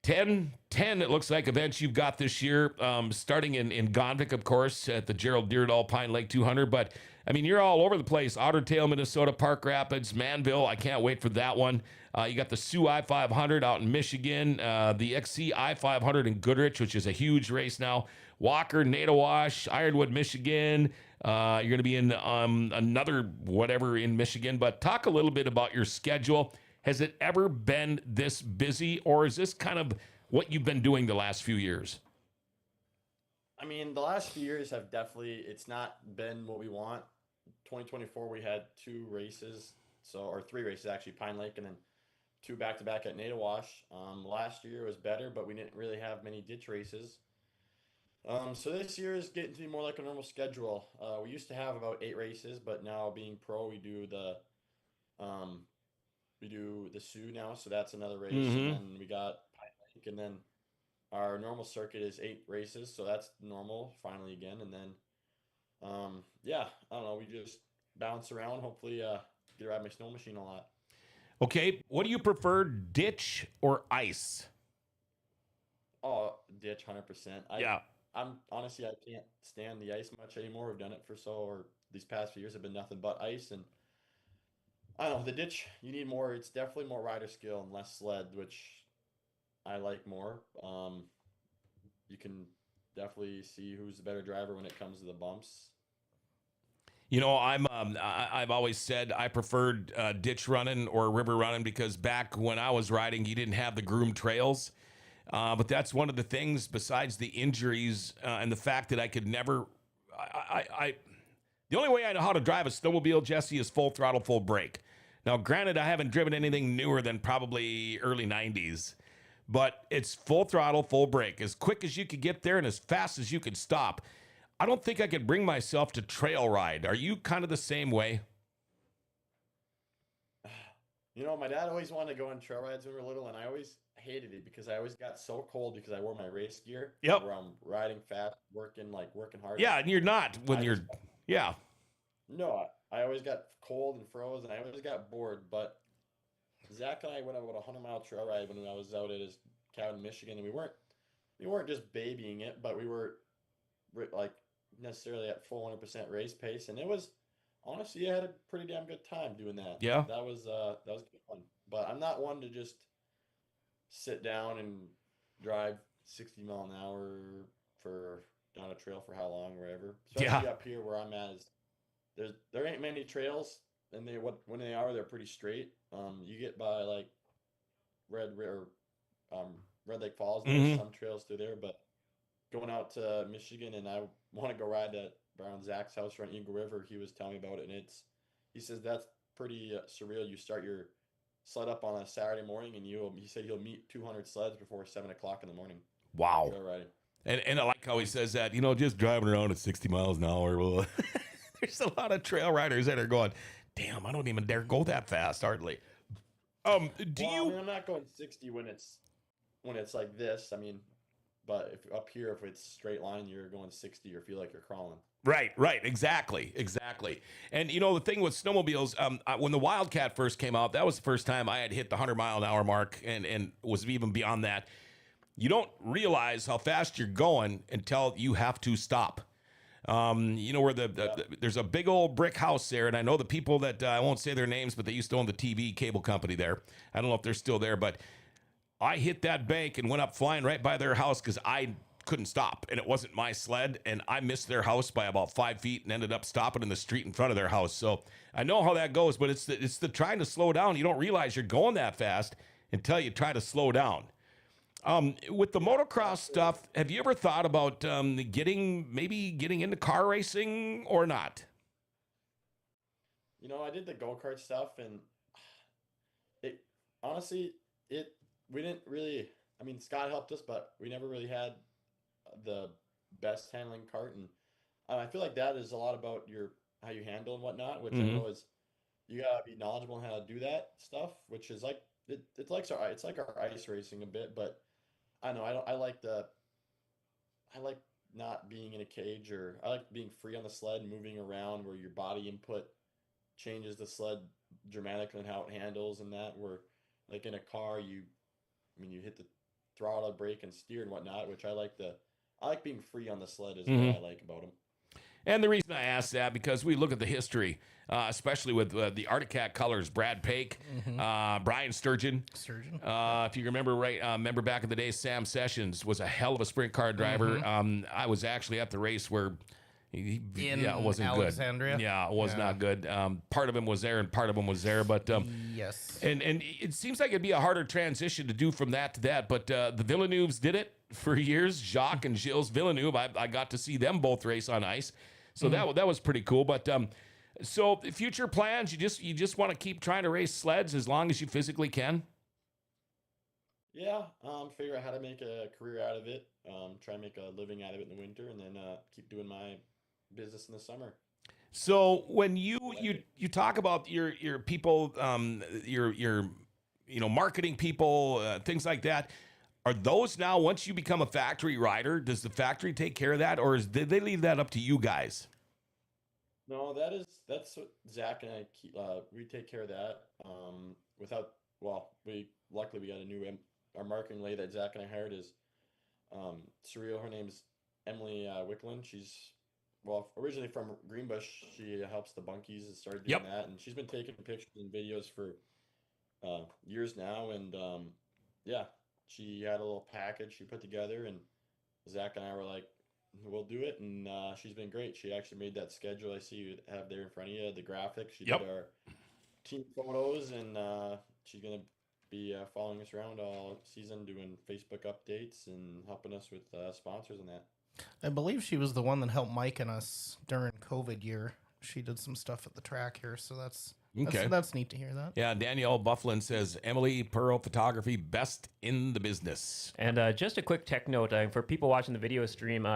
10 it looks like events you've got this year, starting in Gonvick, of course, at the Gerald Deerdahl Pine Lake 200. But I mean, you're all over the place. Otter Tail, Minnesota, Park Rapids, Manville. I can't wait for that one. You got the Sioux I-500 out in Michigan, the XC I-500 in Goodrich, which is a huge race now. Walker, Nadawash, Ironwood, Michigan. You're going to be in another whatever in Michigan. But talk a little bit about your schedule. Has it ever been this busy, or is this kind of what you've been doing the last few years? I mean, the last few years have definitely, it's not been what we want. 2024, we had 2 races, or 3 races actually, Pine Lake, and then 2 back-to-back at Nadawash. Last year was better, but we didn't really have many ditch races. So this year is getting to be more like a normal schedule. We used to have about 8 races, but now being pro, we do the Sioux now, so that's another race. And then we got Pine Lake, and then our normal circuit is 8 races, so that's normal finally again. And then, I don't know, we just bounce around, hopefully get to ride my snow machine a lot. Okay, what do you prefer, ditch or ice? Oh, ditch 100%. Yeah. I'm honestly, I can't stand the ice much anymore. We've done it for or these past few years have been nothing but ice. And I don't know, the ditch, you need more. It's definitely more rider skill and less sled, which I like more. You can definitely see who's the better driver when it comes to the bumps. You know, I've always said I preferred ditch running or river running because back when I was riding, you didn't have the groomed trails. But that's one of the things besides the injuries and the fact that I could never, the only way I know how to drive a snowmobile, Jesse, is full throttle, full brake. Now, granted, I haven't driven anything newer than probably early 90s, but it's full throttle, full brake, as quick as you could get there and as fast as you could stop. I don't think I could bring myself to trail ride. Are you kind of the same way? You know, my dad always wanted to go on trail rides when we were little, and I always hated it because I always got so cold because I wore my race gear. Yep. Where I'm riding fast, working hard. Yeah, and you're not when I you're, just- yeah. No, I always got cold and froze, and I always got bored. But Zach and I went on about a 100-mile trail ride when I was out at his cabin in Michigan, and we weren't just babying it, but we were like necessarily at full 100% race pace, and it was honestly, I had a pretty damn good time doing that. Yeah. That was good fun. But I'm not one to just sit down and drive 60 mile an hour for down a trail for how long, wherever. Especially up here where I'm at is there ain't many trails, and when they are, they're pretty straight. You get by like Red Lake Falls, there's some trails through there, but going out to Michigan, and I want to go ride around Zach's house around Eagle River. He was telling me about it, and he says that's pretty surreal. You start your sled up on a Saturday morning, and he said he'll meet 200 sleds before 7 o'clock in the morning. Wow. Trail riding. And I like how he says that, you know, just driving around at 60 miles an hour. Well, there's a lot of trail riders that are going, damn, I don't even dare go that fast, hardly. I mean, I'm not going 60 when it's like this. I mean, but if up here, if it's straight line, you're going 60 or feel like you're crawling. Right, exactly. And you know, the thing with snowmobiles, when the Wildcat first came out, that was the first time I had hit the 100-mile-an-hour mark and was even beyond that. You don't realize how fast you're going until you have to stop. You know, where there's a big old brick house there, and I know the people that, I won't say their names, but they used to own the TV cable company there. I don't know if they're still there, but I hit that bank and went up flying right by their house because I couldn't stop, and it wasn't my sled, and I missed their house by about 5 feet and ended up stopping in the street in front of their house. So I know how that goes, but it's the trying to slow down. You don't realize you're going that fast until you try to slow down. With the motocross stuff, have you ever thought about getting into car racing or not? You know, I did the go-kart stuff, and it honestly, we didn't really, I mean, Scott helped us, but we never really had the best handling cart, and I feel like that is a lot about how you handle and whatnot, which I know is you gotta be knowledgeable in how to do that stuff, which is like it's like our ice racing a bit, but I know I like not being in a cage, or I like being free on the sled, moving around where your body input changes the sled dramatically and how it handles, and that where like in a car you hit the throttle, brake, and steer and whatnot, which I like being free on the sled is what I like about them. And the reason I ask that, because we look at the history, especially with the Arctic Cat colors, Brad Pake, Brian Sturgeon. If you remember remember back in the day, Sam Sessions was a hell of a sprint car driver. I was actually at the race where it wasn't Alexandria? good. Yeah, it was not good. Part of him was there and part of him was there, but yes. And it seems like it'd be a harder transition to do from that to that, but the Villeneuves did it for years. Jacques and Gilles Villeneuve, I got to see them both race on ice, so that was pretty cool. But so future plans, you just want to keep trying to race sleds as long as you physically can. Yeah, figure out how to make a career out of it. Try and make a living out of it in the winter, and then keep doing my business in the summer. So when you talk about your people, your marketing people, things like that, are those now, once you become a factory rider, does the factory take care of that, or did they leave that up to you guys? No, that's what Zach and I keep. We take care of that. Luckily we got our marketing lady that Zach and I hired is surreal. Her name's Emily Wicklund. She's originally from Greenbush. She helps the bunkies and started doing that, and she's been taking pictures and videos for years now. And yeah, she had a little package she put together, and Zach and I were like, we'll do it. And she's been great. She actually made that schedule I see you have there in front of you, the graphic. She did our team photos, and she's gonna be following us around all season, doing Facebook updates and helping us with sponsors and that. I believe she was the one that helped Mike and us during COVID year. She did some stuff at the track here, so that's neat to hear that. Yeah, Danielle Bufflin says, Emily Pearl Photography, best in the business. And just a quick tech note for people watching the video stream.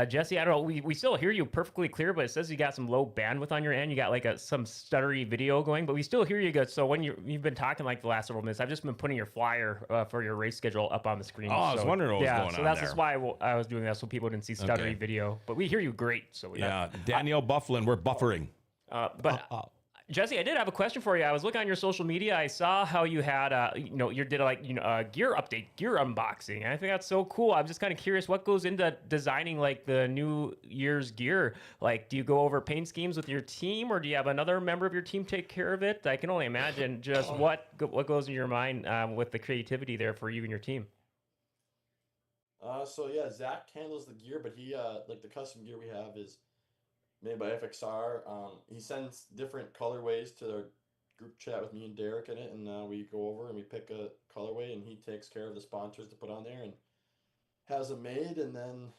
Jesse, I don't know, we still hear you perfectly clear, but it says you got some low bandwidth on your end. You got like some stuttery video going, but we still hear you good. So when you've been talking like the last several minutes, I've just been putting your flyer for your race schedule up on the screen. Oh, I was wondering what was going on so that's just why I was doing that, so people didn't see stuttery video. But we hear you great. So Danielle Bufflin, we're buffering. Jesse, I did have a question for you. I was looking on your social media. I saw how you had, you did a gear update, gear unboxing. And I think that's so cool. I'm just kind of curious what goes into designing like the new year's gear. Like, do you go over paint schemes with your team, or do you have another member of your team take care of it? I can only imagine just what goes in your mind with the creativity there for you and your team. So yeah, Zach handles the gear, but he like the custom gear we have is made by FXR. He sends different colorways to their group chat with me and Derek in it, and we go over and we pick a colorway, and he takes care of the sponsors to put on there and has them made, and then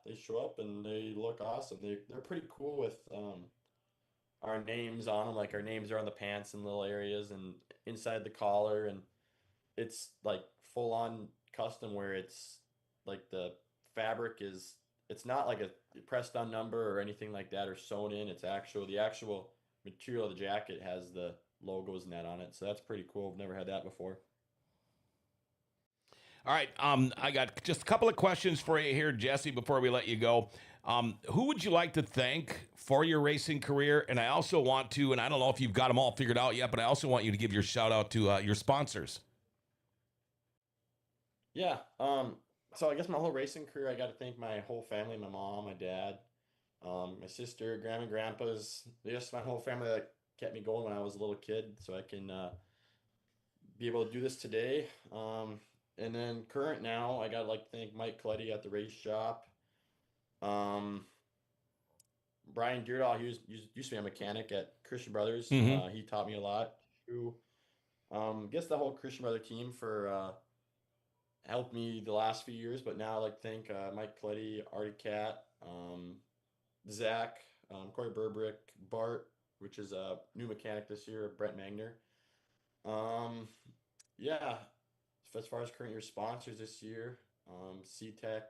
they show up and they look awesome. They're pretty cool with our names on them. Like, our names are on the pants and little areas and inside the collar, and it's like full on custom where it's like the fabric is, it's not like a pressed on number or anything like that or sewn in. It's the actual material of the jacket has the logos and that on it. So that's pretty cool. I've never had that before. All right. I got just a couple of questions for you here, Jesse, before we let you go. Who would you like to thank for your racing career? And I also want to, and I don't know if you've got them all figured out yet, but I also want you to give your shout out to your sponsors. Yeah. So I guess my whole racing career, I got to thank my whole family, my mom, my dad, my sister, grandma, grandpas, just my whole family that kept me going when I was a little kid, so I can be able to do this today. And then current now, I got to like to thank Mike Coletti at the race shop. Brian Deerdahl, he used to be a mechanic at Christian Brothers. He taught me a lot. Guess the whole Christian Brother team for helped me the last few years, but now I'd like to thank Mike Coletti, Artie Cat, Zach, Corey Burbrick, Bart, which is a new mechanic this year, Brett Magner. As far as current year sponsors this year, C-Tech.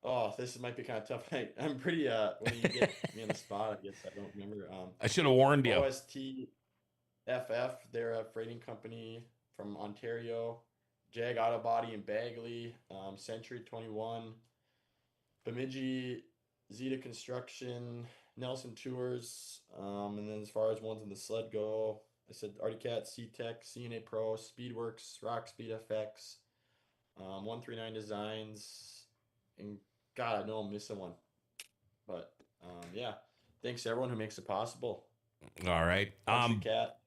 Oh, this might be kind of tough. I'm pretty, when you get me on the spot, I guess I don't remember. I should have warned you. OSTFF, they're a freighting company from Ontario. Jag Auto Body in Bagley, Century 21, Bemidji, Zeta Construction, Nelson Tours, and then as far as ones in the sled go, I said Artie Cat, C-Tech, CNA Pro, Speedworks, Rock Speed FX, 139 Designs, and God, I know I'm missing one. But thanks to everyone who makes it possible. All right. Cat.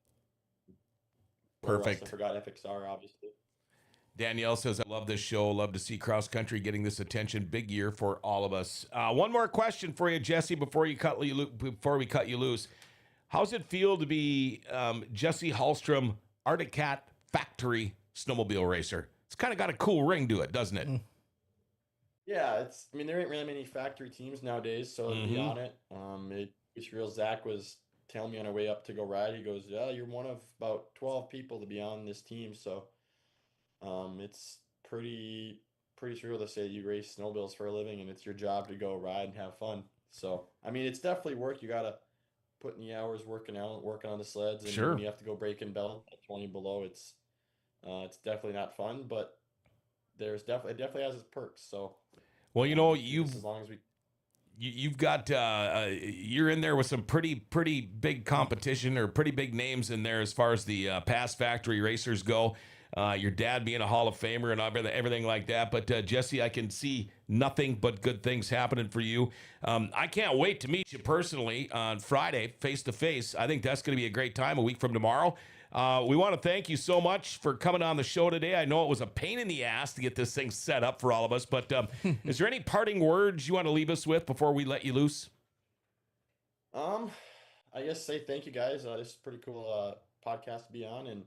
Perfect. I forgot FXR, obviously. Danielle says, I love this show. Love to see cross country getting this attention. Big year for all of us. One more question for you, Jesse, before we cut you loose. How's it feel to be Jesse Hallstrom, Arctic Cat Factory snowmobile racer? It's kind of got a cool ring to it, doesn't it? Yeah, there ain't really many factory teams nowadays, so to be on it. It's real. Zach was telling me on our way up to go ride. He goes, "Yeah, you're one of about 12 people to be on this team." So, it's pretty surreal to say you race snowmobiles for a living and it's your job to go ride and have fun. So, it's definitely work. You gotta put in the hours working on the sleds, and when you have to go breaking belt at 20 below, it's definitely not fun, but it definitely has its perks. So, well, as long as you've got you're in there with some pretty big competition or pretty big names in there as far as the past factory racers go. your dad being a Hall of Famer and everything like that. But Jesse, I can see nothing but good things happening for you. I can't wait to meet you personally on Friday, face to face. I think that's going to be a great time a week from tomorrow. We want to thank you so much for coming on the show today. I know it was a pain in the ass to get this thing set up for all of us, but is there any parting words you want to leave us with before we let you loose? I guess say thank you guys. This is a pretty cool podcast to be on, and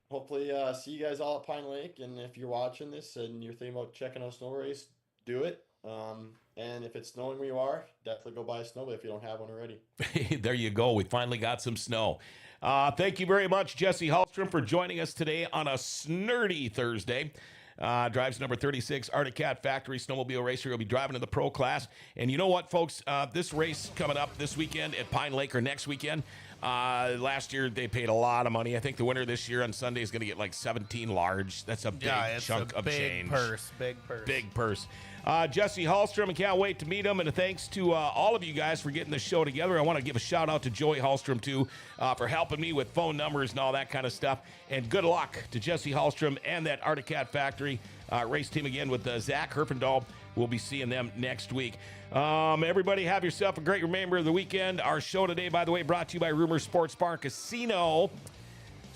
hopefully see you guys all at Pine Lake. And if you're watching this and you're thinking about checking out a snow race, do it. And if it's snowing where you are, definitely go buy a snowblade if you don't have one already. There you go. We finally got some snow. Thank you very much, Jesse Hallstrom, for joining us today on a snurdy Thursday. Drives number 36, Arctic Cat Factory Snowmobile Racer. He'll be driving in the pro class. And you know what, folks? This race coming up this weekend at Pine Lake, or next weekend, last year they paid a lot of money. I think the winner this year on Sunday is going to get like 17 large. That's a big chunk of change. Big purse. Big purse. Jesse Hallstrom, I can't wait to meet him. And thanks to all of you guys for getting the show together. I want to give a shout out to Joey Hallstrom, too, for helping me with phone numbers and all that kind of stuff. And good luck to Jesse Hallstrom and that Arctic Cat Factory race team again with Zach Herfindahl. We'll be seeing them next week. Everybody have yourself a great remainder of the weekend. Our show today, by the way, brought to you by Rumors Sports Bar Casino.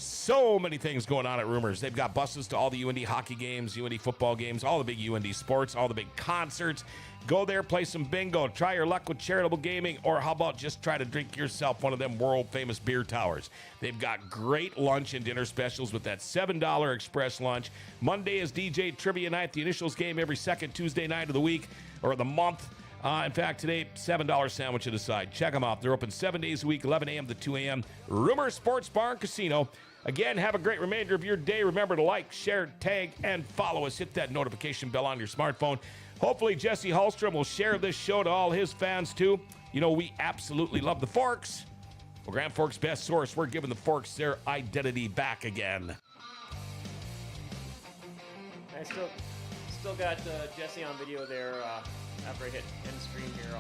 So many things going on at Rumors. They've got buses to all the UND hockey games, UND football games, all the big UND sports, all the big concerts. Go there, play some bingo, try your luck with charitable gaming, or how about just try to drink yourself one of them world-famous beer towers. They've got great lunch and dinner specials with that $7 express lunch. Monday is DJ Trivia Night, the initials game every second Tuesday night of the week or the month. In fact, today, $7 sandwich at a side. Check them out. They're open 7 days a week, 11 a.m. to 2 a.m. Rumor Sports Bar and Casino. Again, have a great remainder of your day. Remember to like, share, tag, and follow us. Hit that notification bell on your smartphone. Hopefully, Jesse Hallstrom will share this show to all his fans, too. You know, we absolutely love the Forks. Well, Grand Forks' best source. We're giving the Forks their identity back again. I still got Jesse on video there after I hit end screen here.